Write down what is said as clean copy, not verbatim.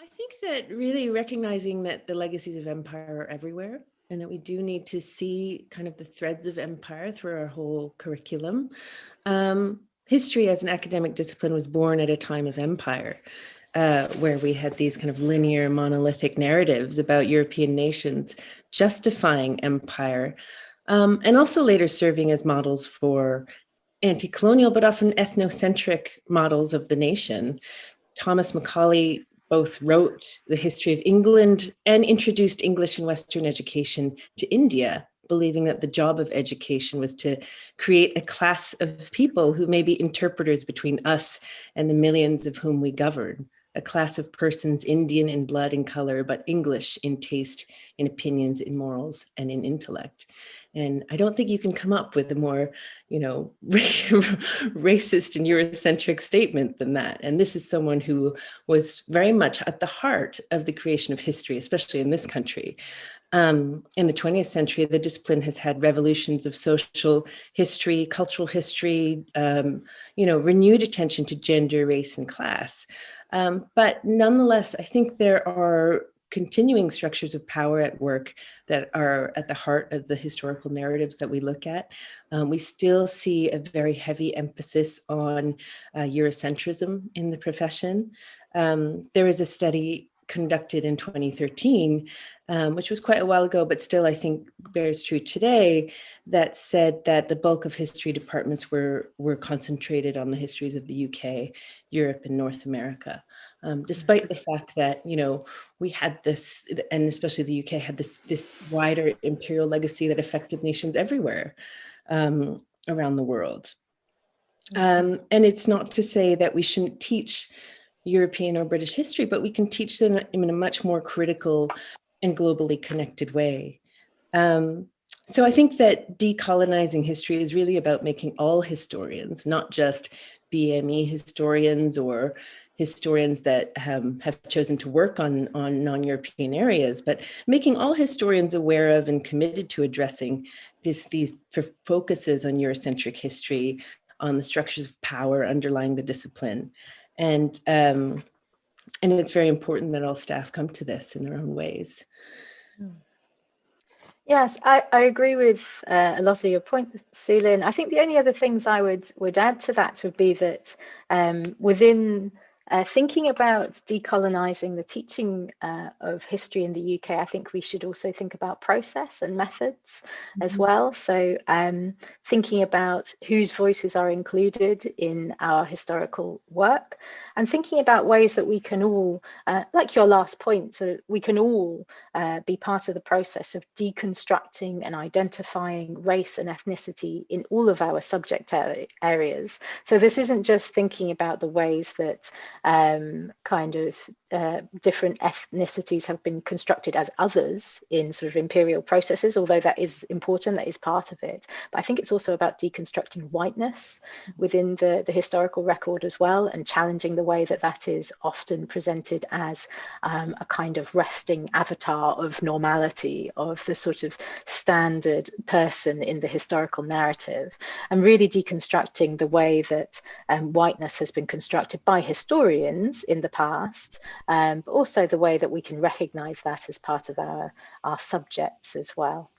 I think that really recognizing that the legacies of empire are everywhere and that we do need to see kind of the threads of empire through our whole curriculum. History as an academic discipline was born at a time of empire, where we had these kind of linear monolithic narratives about European nations justifying empire, and also later serving as models for anti-colonial, but often ethnocentric models of the nation. Thomas Macaulay both wrote the history of England and introduced English and Western education to India, believing that the job of education was to create a class of people who may be interpreters between us and the millions of whom we govern, a class of persons Indian in blood and color, but English in taste, in opinions, in morals, and in intellect. And I don't think you can come up with a more, racist and Eurocentric statement than that. And this is someone who was very much at the heart of the creation of history, especially in this country. In the 20th century, the discipline has had revolutions of social history, cultural history, renewed attention to gender, race, and class. But nonetheless, I think there are continuing structures of power at work that are at the heart of the historical narratives that we look at. We still see a very heavy emphasis on Eurocentrism in the profession. There was a study conducted in 2013, which was quite a while ago, but still I think bears true today, that said that the bulk of history departments were concentrated on the histories of the UK, Europe, and North America. Despite the fact that, we had this, and especially the UK had this wider imperial legacy that affected nations everywhere around the world. And it's not to say that we shouldn't teach European or British history, but we can teach them in a much more critical and globally connected way. So I think that decolonizing history is really about making all historians, not just BME historians or historians that have chosen to work on non-European areas, but making all historians aware of and committed to addressing these focuses on Eurocentric history, on the structures of power underlying the discipline. And it's very important that all staff come to this in their own ways. Yes, I agree with a lot of your points, Sulin. I think the only other things I would add to that would be that within thinking about decolonizing the teaching of history in the UK, I think we should also think about process and methods as well. So thinking about whose voices are included in our historical work, and thinking about ways that we can all, like your last point, so we can all be part of the process of deconstructing and identifying race and ethnicity in all of our subject areas. So this isn't just thinking about the ways that different ethnicities have been constructed as others in sort of imperial processes, although that is important, that is part of it. But I think it's also about deconstructing whiteness within the historical record as well, and challenging the way that is often presented as a kind of resting avatar of normality, of the sort of standard person in the historical narrative, and really deconstructing the way that whiteness has been constructed by historians in the past, but also the way that we can recognize that as part of our subjects as well.